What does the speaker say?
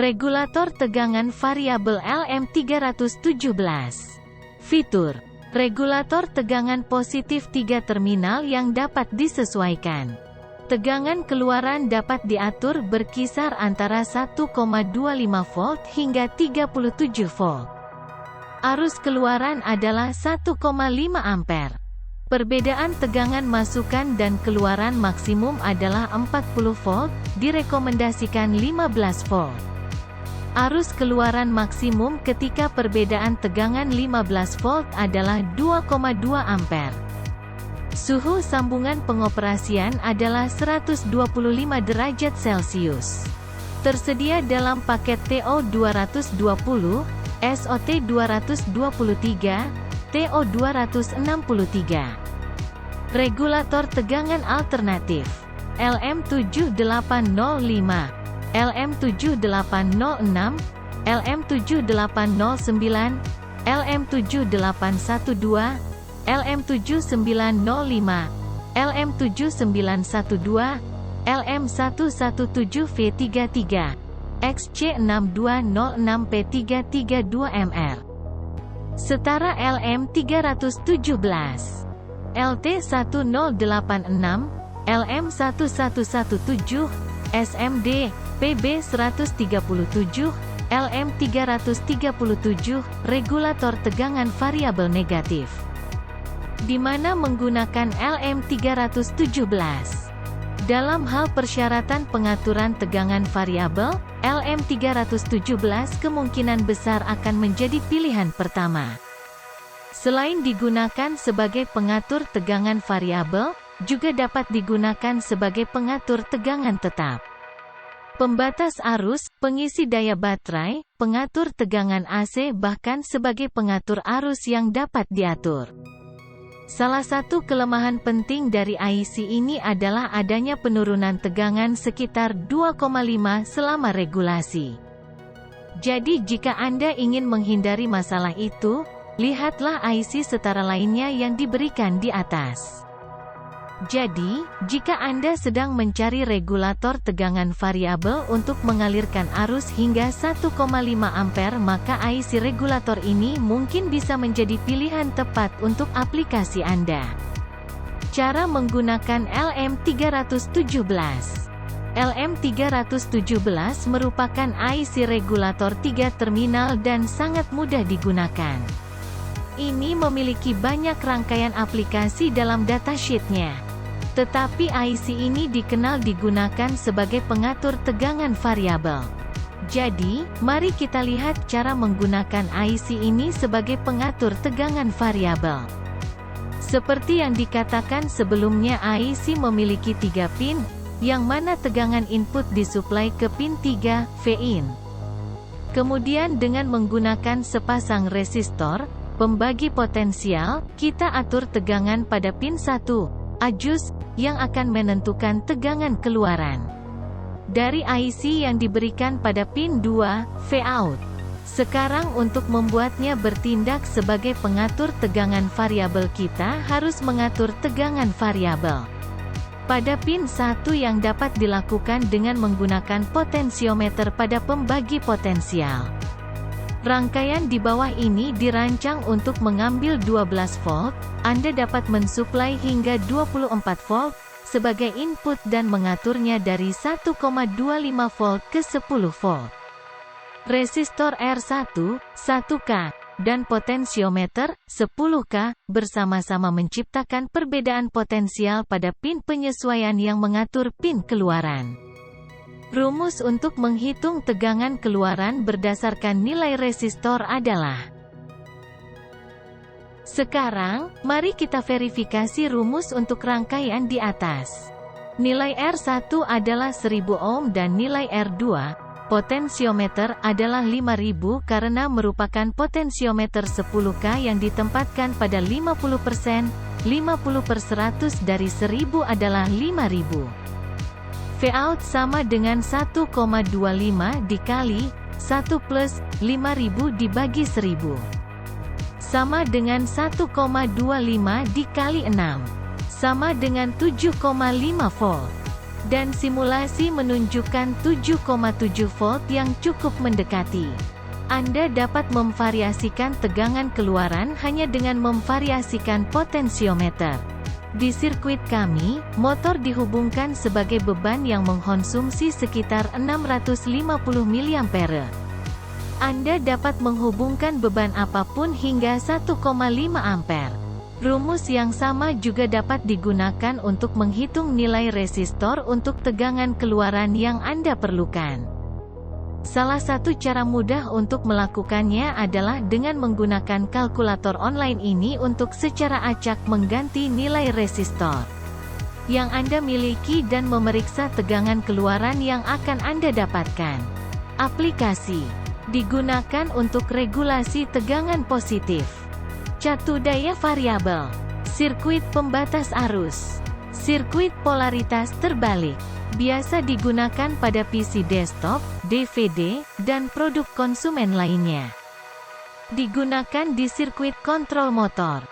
Regulator tegangan variabel LM317. Fitur regulator tegangan positif 3 terminal yang dapat disesuaikan. Tegangan keluaran dapat diatur berkisar antara 1,25 volt hingga 37 volt. Arus keluaran adalah 1,5 ampere. Perbedaan tegangan masukan dan keluaran maksimum adalah 40 volt, direkomendasikan 15 volt. Arus keluaran maksimum ketika perbedaan tegangan 15 volt adalah 2,2 ampere. Suhu sambungan pengoperasian adalah 125 derajat Celcius. Tersedia dalam paket TO 220, SOT 223, TO 263. Regulator tegangan alternatif LM7805, LM7806, LM7809, LM7812, LM7905, LM7912, LM117V33, XC6206P332MR. Setara LM317, LT1086, LM1117, SMD, PB137, LM337, regulator tegangan variabel negatif. Di mana menggunakan LM317. Dalam hal persyaratan pengaturan tegangan variabel, LM317 kemungkinan besar akan menjadi pilihan pertama. Selain digunakan sebagai pengatur tegangan variabel, juga dapat digunakan sebagai pengatur tegangan tetap. Pembatas arus, pengisi daya baterai, pengatur tegangan AC bahkan sebagai pengatur arus yang dapat diatur. Salah satu kelemahan penting dari IC ini adalah adanya penurunan tegangan sekitar 2,5 selama regulasi. Jadi jika Anda ingin menghindari masalah itu, lihatlah IC setara lainnya yang diberikan di atas. Jadi, jika Anda sedang mencari regulator tegangan variabel untuk mengalirkan arus hingga 1,5 ampere, maka IC regulator ini mungkin bisa menjadi pilihan tepat untuk aplikasi Anda. Cara menggunakan LM317. LM317 merupakan IC regulator 3 terminal dan sangat mudah digunakan. Ini memiliki banyak rangkaian aplikasi dalam datasheet-nya. Tetapi IC ini dikenal digunakan sebagai pengatur tegangan variabel. Jadi, mari kita lihat cara menggunakan IC ini sebagai pengatur tegangan variabel. Seperti yang dikatakan sebelumnya, IC memiliki 3 pin, yang mana tegangan input disuplai ke pin 3, V-in. Kemudian dengan menggunakan sepasang resistor, pembagi potensial, kita atur tegangan pada pin 1, adjust, yang akan menentukan tegangan keluaran dari IC yang diberikan pada pin 2, V-out. Sekarang untuk membuatnya bertindak sebagai pengatur tegangan variabel, kita harus mengatur tegangan variabel pada pin 1 yang dapat dilakukan dengan menggunakan potensiometer pada pembagi potensial. Rangkaian di bawah ini dirancang untuk mengambil 12 volt, Anda dapat mensuplai hingga 24 volt, sebagai input dan mengaturnya dari 1,25 volt ke 10 volt. Resistor R1, 1K, dan potensiometer, 10K, bersama-sama menciptakan perbedaan potensial pada pin penyesuaian yang mengatur pin keluaran. Rumus untuk menghitung tegangan keluaran berdasarkan nilai resistor adalah. Sekarang, mari kita verifikasi rumus untuk rangkaian di atas. Nilai R1 adalah 1000 ohm dan nilai R2, potensiometer, adalah 5000 karena merupakan potensiometer 10K yang ditempatkan pada 50%, 50/100 dari 1000 adalah 5000. V-out sama dengan 1,25 dikali 1 plus 5000 dibagi 1000. Sama dengan 1,25 dikali 6. Sama dengan 7,5 volt. dan simulasi menunjukkan 7,7 volt yang cukup mendekati. Anda dapat memvariasikan tegangan keluaran hanya dengan memvariasikan potensiometer. Di sirkuit kami, motor dihubungkan sebagai beban yang mengkonsumsi sekitar 650 mA. Anda dapat menghubungkan beban apapun hingga 1,5 ampere. Rumus yang sama juga dapat digunakan untuk menghitung nilai resistor untuk tegangan keluaran yang Anda perlukan. Salah satu cara mudah untuk melakukannya adalah dengan menggunakan kalkulator online ini untuk secara acak mengganti nilai resistor yang Anda miliki dan memeriksa tegangan keluaran yang akan Anda dapatkan. Aplikasi digunakan untuk regulasi tegangan positif. Catu daya variabel, sirkuit pembatas arus, sirkuit polaritas terbalik. Biasa digunakan pada PC desktop, DVD, dan produk konsumen lainnya. Digunakan di sirkuit kontrol motor.